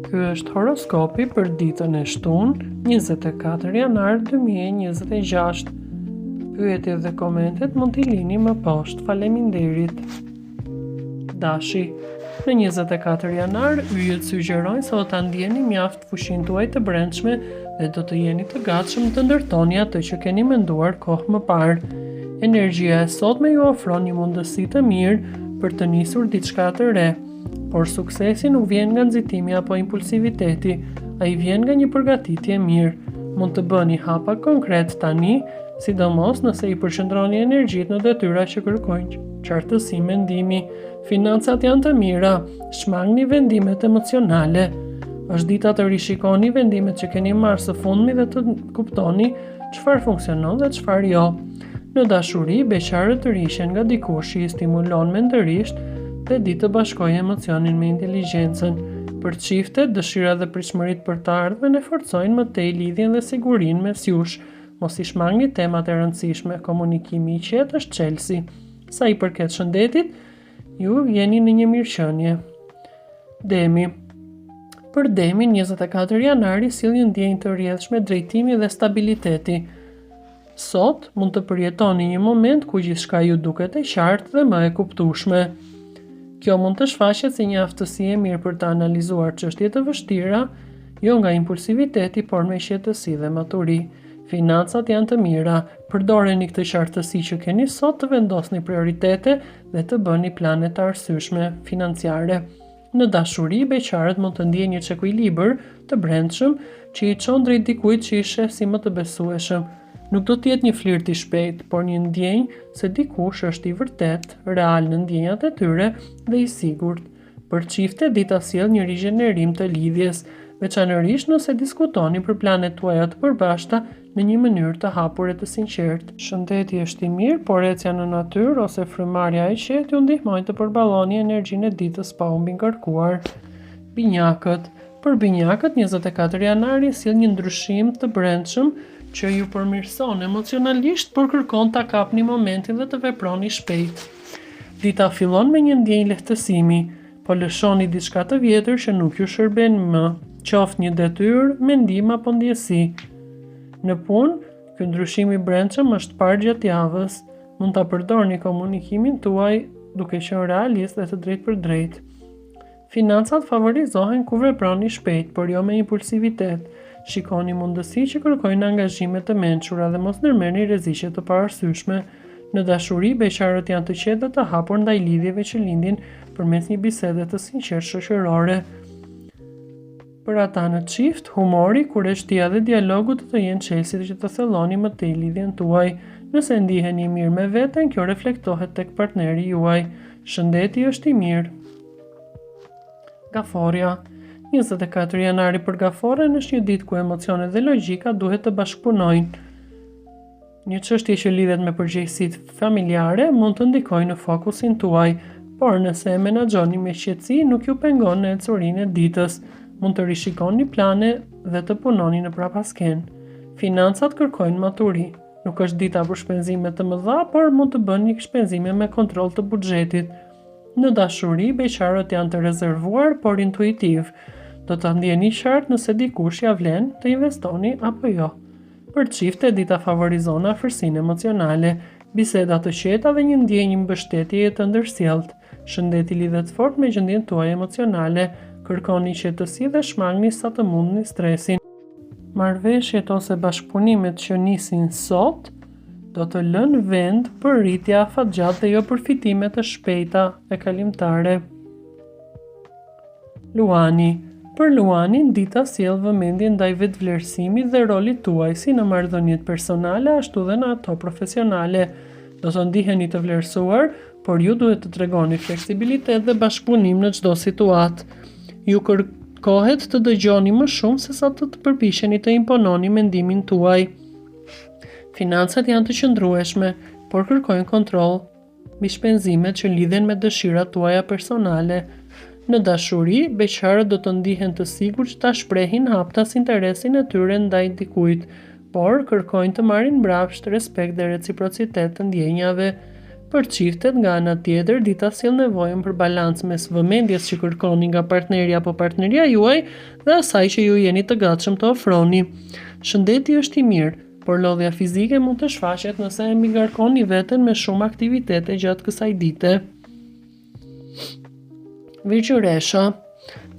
Ky është horoskopi për ditën e shtunë, 24 janar 2026. Pyetjet dhe komentet mund t'i lini më poshtë. Faleminderit. Dashi. Në 24 janar, yjet sugjerojnë se do ta ndjeni mjaft fushinë tuaj të brendshme dhe do të jeni të gatshëm të ndërtoni atë që keni menduar kohë më parë. Energjia e sotme ju ofron një mundësi të mirë për të nisur diçka të re, por suksesi nuk vjen nga nxitimi apo impulsiviteti, ai vjen nga një përgatitje mirë. Mund të bëni hapa konkret tani, sidomos nëse i përqendroni energjitë në detyra që kërkojnë qartësi mendimi. Financat janë të mira, shmangni vendimet emocionale. Është dita të rishikoni vendimet që keni marrë së fundmi dhe të kuptoni çfarë funksionon dhe çfarë jo. Në dashuri, beqarët të rishen nga dikush i stimulon mendërisht dhe di të bashkojë emocionin me inteligjencën. Për çiftet, dëshira dhe pritshmëritë për të ardhmen e forcojnë më tej lidhjen dhe sigurinë mes jush. Mos i shmangni temat e rëndësishme, komunikimi i qetë është çelësi. Sa i përket shëndetit, ju jeni në një mirëqenie. Demi. Për Demin, 24 janari sill një ndjenjë të rrjedhshme drejtimi dhe stabiliteti. Sot mund të përjetoni një moment ku gjithçka ju duket e qartë dhe më e kuptueshme. Kjo mund të shfaqet si një aftësi e mirë për të analizuar çështje të vështira, jo nga impulsiviteti, por me qetësi dhe maturi. Financat janë të mira, përdoreni këtë qartësi që keni sot të vendosni prioritete dhe të bëni plane të arsyeshme financiare. Në dashuri, beqarët mund të ndjejnë një ekuilibër të brendshëm që i çon drejt dikujt që i sheh si më të besueshëm. Nuk do të jetë një flirt i shpejtë, por një ndjenjë se dikush është i vërtet, real në ndjenjat e tyre dhe i sigurt. Për çifte, dita sjell një rigjenerim të lidhjes, veçanërisht nëse diskutoni për planet tuaja të përbashkëta në një mënyrë të hapur e të sinqertë. Shëndeti është i mirë, por ecja në natyrë ose frymarrja e qetë ju ndihmojnë të përballoni energjinë e ditës pa u mbikëqarkuar. Binjakët. Për binjakët, 24 janari sill një ndryshim të brendshëm që ju përmirëson emocionalisht, por kërkon ta kapni momentin dhe të veproni shpejt. Dita fillon me një ndjenjë lehtësimi, po lëshoni diçka të vjetër që nuk ju shërben më, qoftë një detyrë, mendim apo ndjesi. Në punë, ky ndryshim i brendshëm është parë gjatë javës. Mund ta përdorni komunikimin tuaj duke qenë realist dhe të drejtë për drejtë. Financat favorizohen ku veproni shpejt, por jo me impulsivitet. Shikoni mundësi që kërkojnë angazhime të mençura dhe mos ndërmerrni rreziqe të paarsyeshme. Në dashuri, beqarët janë të qetë dhe të hapur ndaj lidhjeve që lindin përmes një bisede të sinqertë shoqërore. Për ata në çift, humori, kurreshtia dhe dialogu do të jenë çelësit që të thelloni më tej lidhjen tuaj. Nëse ndiheni mirë me veten, kjo reflektohet tek partneri juaj. Shëndeti është i mirë. Gaforja. 24 janari për gaforen është një ditë ku emocionet dhe logjika duhet të bashkëpunojnë. Një çështje që lidhet me përgjegjësitë familjare mund të ndikojë në fokusin tuaj, por nëse e menaxhoni me qetësi, nuk ju pengon në ecurinë e ditës. Mund të rishikoni plane dhe të punoni në prapaskenë. Financat kërkojnë maturi. Nuk është dita për shpenzime të mëdha, por mund të bëni shpenzime me kontroll të buxhetit. Në dashuri, beqarët janë të rezervuar, por intuitiv. Do ta ndjeni qartë nëse dikush ja vlen të investoni apo jo. Për çifte, dita favorizon afërsinë emocionale, biseda të qeta dhe një ndjenjë mbështetjeje të ndërsjellët. Shëndeti lidhet fort me gjendjen tuaj emocionale. Kërkoni qetësi dhe shmangni sa të mundni stresin. Marrëveshjet ose bashkëpunimet që nisin sot do të lënë vend për rritje afatgjatë dhe jo përfitime të shpejta e kalimtare. Luani. Për Luanin, dita sjell vëmendje ndaj vetvlerësimit dhe rolit tuaj si në marrëdhëniet personale ashtu dhe në ato profesionale. Do të ndiheni të vlerësuar, por ju duhet të tregoni fleksibilitet dhe bashkëpunim në çdo situatë. Ju kërkohet të dëgjoni më shumë se sa të përpiqeni të impononi mendimin tuaj. Financat janë të qëndrueshme, por kërkojnë kontroll mbi shpenzimet që lidhen me dëshirat tuaja personale. Në dashuri, beqarët do të ndihen të sigurt që ta shprehin haptas interesin e tyre ndaj dikujt, por kërkojnë të marrin mbrapsht respekt dhe reciprocitet të ndjenjave. Për çiftet, nga ana tjetër, dita sjell nevojën për balancë mes vëmendjes që kërkoni nga partneri apo partneria juaj dhe asaj që ju jeni të gatshëm të ofroni. Shëndeti është i mirë, por lodhja fizike mund të shfaqet nëse e mbigarkoni veten me shumë aktivitete gjatë kësaj dite. Virgjëresha.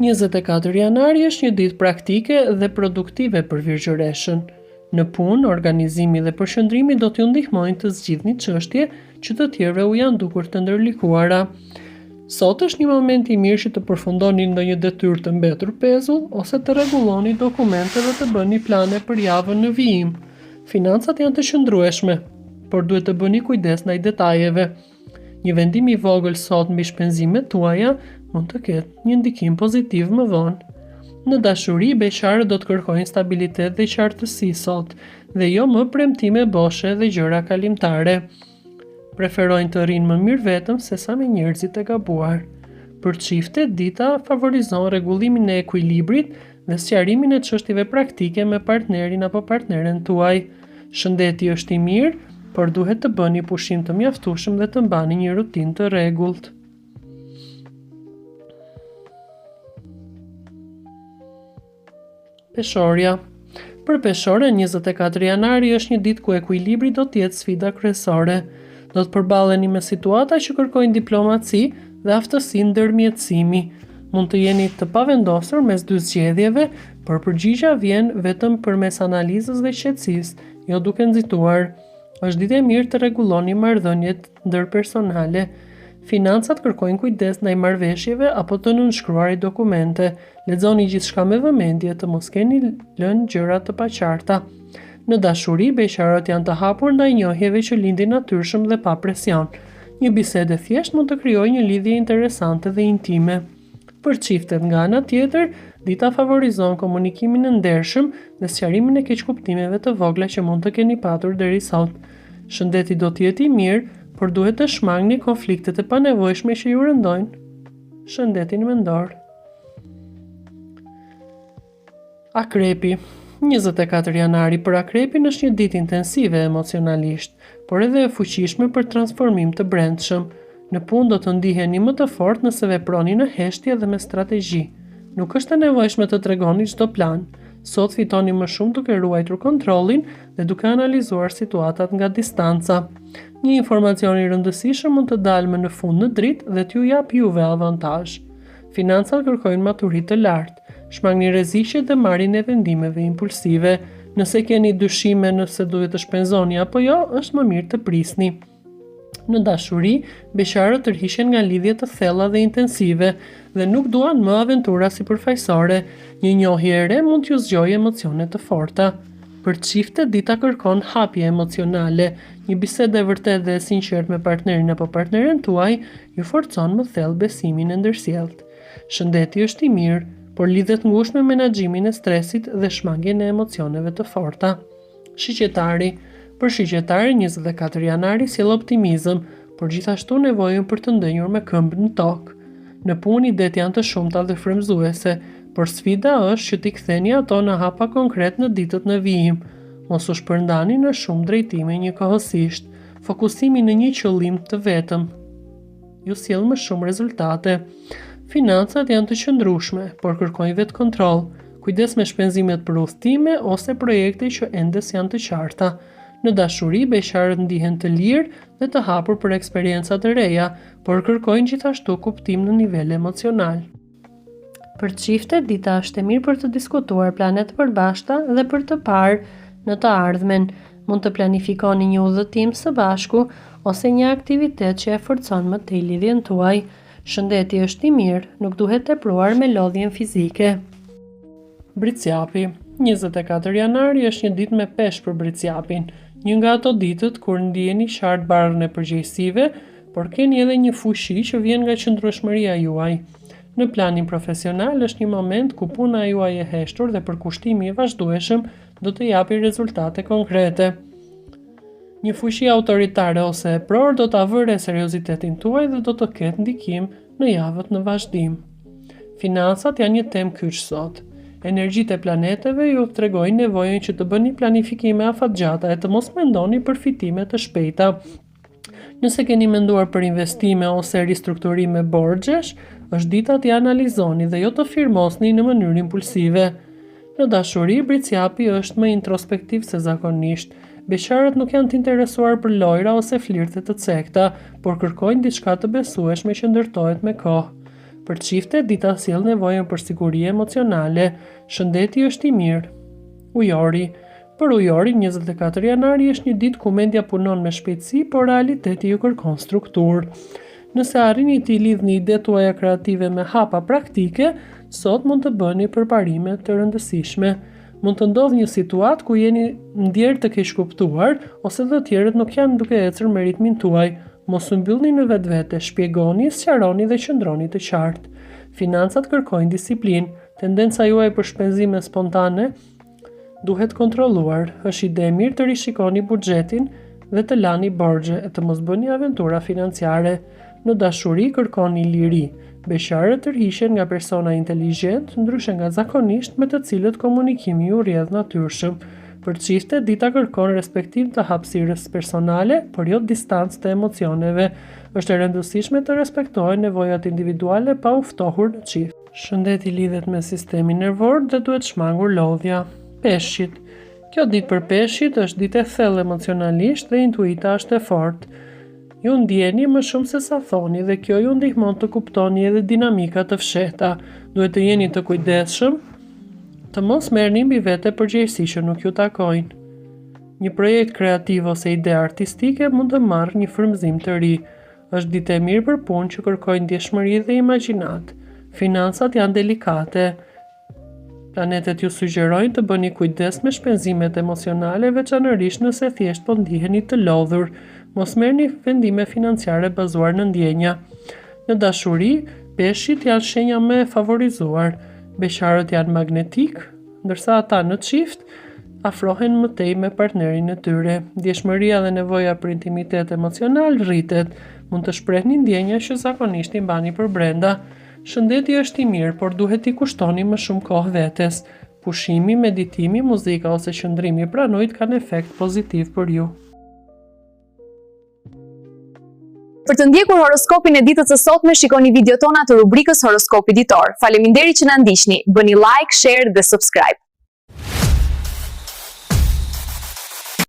24 janari është një ditë praktike dhe produktive për virgjëreshën. Në punë, organizimi dhe përshëndrimi do t'ju ndihmojnë të zgjidhni çështje që të tjerëve u janë dukur të ndërlikuara. Sot është një moment i mirë që të përfundoni ndonjë detyrë të mbetur pezull ose të rregulloni dokumente dhe të bëni plane për javën në vijim. Financat janë të qëndrueshme, por duhet të bëni kujdes ndaj detajeve. Një vendim i vogël sot mbi shpenzimet tuaja mund të ketë një ndikim pozitiv më vonë. Në dashuri, beqarët do të kërkojnë stabilitet dhe qartësi sot, dhe jo më premtime boshe dhe gjëra kalimtare. Preferojnë të rinë më mirë vetëm se sa me njerëzit e gabuar. Për çiftet, dita favorizon rregullimin e ekuilibrit dhe sqarimin e çështjeve praktike me partnerin apo partneren tuaj. Shëndeti është i mirë, por duhet të bëni pushim të mjaftueshëm dhe të mbani një rutinë të rregullt. Peshorja. Për peshorën, 24 janari është një ditë ku ekuilibri do të jetë sfida kryesore. Do të përballeni me situata që kërkojnë diplomaci dhe aftësi ndërmjetësimi. Mund të jeni të pavendosur mes dy zgjedhjeve, por përgjigjja vjen vetëm përmes analizës dhe qetësisë, jo duke nxituar. Është ditë e mirë të rregulloni marrëdhëniet ndërpersonale. Financat kërkojnë kujdes ndaj marrëveshjeve apo të nënshkruarit dokumente. Lexoni gjithçka me vëmendje, të mos keni lënë gjëra të paqarta. Në dashuri, beqarët janë të hapur ndaj njohjeve që lindin natyrshëm dhe pa presion. Një bisedë thjesht mund të krijojë një lidhje interesante dhe intime. Për çiftet, nga ana tjetër, dita favorizon komunikimin e ndershëm dhe sqarimin e keqkuptimeve të vogla që mund të keni patur deri sot. Shëndeti do të jetë i mirë, por duhet të shmangni konfliktet e panevojshme që ju rëndojnë shëndetin mendor. Akrepi. 24 janari për akrepin është një ditë intensive emocionalisht, por edhe e fuqishme për transformim të brendshëm. Në punë do të ndiheni më të fortë nëse veproni në heshtje dhe me strategji. Nuk është e nevojshme të tregoni çdo plan. Sot fitoni më shumë duke ruajtur kontrollin dhe duke analizuar situatat nga distanca. Një informacion i rëndësishëm mund të dalë në fund në dritë dhe t'ju jap juve avantazh. Financat kërkojnë maturitet të lartë. Shmangni rreziqet dhe marrjen e vendimeve impulsive. Nëse keni dyshime nëse duhet të shpenzoni apo jo, është më mirë të prisni. Në dashuri, beqarët tërhiqen nga lidhje të thella dhe intensive dhe nuk duan më aventura sipërfaqësore. Një njohje e re mund t'ju zgjojë emocione të forta. Për çiftet, dita kërkon hapje emocionale. Një bisedë e vërtetë dhe e sinqertë me partnerin apo partneren tuaj ju forcon më thellë besimin e ndërsjellët. Shëndeti është i mirë, por lidhet ngushtë me menaxhimin e stresit dhe shmangjen e emocioneve të forta. Shiqetari. Për shiqetarin, 24 janari sjell optimizëm, por gjithashtu nevojën për të ndenjur me këmbë në tokë. Në punë, idet janë të shumta dhe frymëzuese, por sfida është që t'i ktheni ato në hapa konkret në ditët në vijim. Mos u shpërndani në shumë drejtime njëkohësisht. Fokusimi në një qëllim të vetëm ju sjell më shumë rezultate. Financat janë të qëndrueshme, por kërkojnë vetë kontroll. Kujdes me shpenzimet për udhëtime ose projekte që ende janë të qarta. Në dashuri, beqarët ndihen të lirë dhe të hapur për eksperienca të reja, por kërkojnë gjithashtu kuptim në nivel emocional. Për çiftet, dita është e mirë për të diskutuar plane të përbashkëta dhe për të parë në të ardhmen. Mund të planifikoni një udhëtim së bashku ose një aktivitet që e forcon më tej lidhjen tuaj. Shëndeti është i mirë, nuk duhet tepruar me lodhjen fizike. Bricjapi. 24 janari është një ditë me peshë për bricjapin. Një nga ato ditët kur ndjeni qartë barrën e përgjegjësive, por keni edhe një fuqi që vjen nga qëndrueshmëria juaj. Në planin profesional është një moment ku puna juaj e heshtur dhe përkushtimi i vazhdueshëm do të japë rezultate konkrete. Një fuqi autoritare ose e prorë do të avërë seriozitetin tuaj dhe do të ketë ndikim në javët në vazhdim. Financat janë një temë kyç sot. Energjitë e planeteve ju tregojnë nevojën që të bëni planifikime afatgjata e të mos mendoni për fitime të shpejta. Nëse keni menduar për investime ose ristrukturime borxhesh, është dita t'i analizoni dhe jo të firmosni në mënyrë impulsive. Në dashuri, Briciapi është më introspektiv se zakonisht. Beqarët nuk janë të interesuar për lojra ose flirte të cekta, por kërkojnë diçka të besueshme që ndërtohet me kohë. Për çiftet, dita sjell nevojën për siguri emocionale, shëndeti është i mirë. Ujori. Për ujori, 24 janari është një ditë ku mendja punon me shpejtësi, por realiteti ju kërkon strukturë. Nëse arrini t'i lidhni idetë tuaja kreative me hapa praktike, sot mund të bëni përparime të rëndësishme. Mund të ndodhë një situatë ku jeni ndjerë të keq kuptuar, ose të tjerët nuk janë duke ecër me ritmin tuaj. Mos u mbyllni në vetvete, shpjegoni, sqaroni dhe qëndroni të qartë. Financat kërkojnë disiplinë, tendenca juaj për shpenzime spontane duhet kontrolluar. Është ide e mirë të rishikoni buxhetin dhe të lani borxhe e të mos bëni aventura financiare. Në dashuri kërkoni liri. Beqarët tërhiqen nga persona inteligjent, ndryshe nga zakonisht me të cilët komunikimi ju rrjedh natyrshëm. Për çiftet, dita kërkon respektim të hapësirës personale, por jo distancë të emocioneve. Është e rëndësishme të respektohen nevojat individuale pa u ftohur në çift. Shëndeti lidhet me sistemin nervor dhe duhet shmangur lodhja. Peshqit. Kjo ditë për peshqit është ditë e thellë emocionalisht dhe intuita është e fortë. Ju ndjeni më shumë se sa thoni dhe kjo ju ndihmon të kuptoni edhe dinamika të fshehta. Duhet të jeni të kujdesshëm, të mos merrni mbi vete përgjegjësi që nuk ju takojnë. Një projekt kreativ ose ide artistike mund të marrë një frymëzim të ri. Është ditë e mirë për punë që kërkojnë ndjeshmëri dhe imagjinat. Financat janë delikate. Planetet ju sugjerojnë të bëni kujdes me shpenzimet emocionale, veçanërisht nëse thjesht po ndiheni të lodhur. Mos merrni vendime financiare bazuar në ndjenja. Në dashuri, peshqit janë shenja më e favorizuar. Beqarët janë magnetik, ndërsa ata në çift afrohen më tej me partnerin e tyre. Ndjeshmëria dhe nevoja për intimitet emocional rritet. Mund të shprehni ndjenja që zakonisht i mbani për brenda. Shëndeti është i mirë, por duhet t'i kushtoni më shumë kohë vetes. Pushimi, meditimi, muzika ose qëndrimi pranë ujit kanë efekt pozitiv për ju. Për të ndjekur horoskopin e ditës së sotme, shikoni video tona të rubrikës Horoskopi Ditor. Faleminderit që na ndiqni. Bëni like, share dhe subscribe.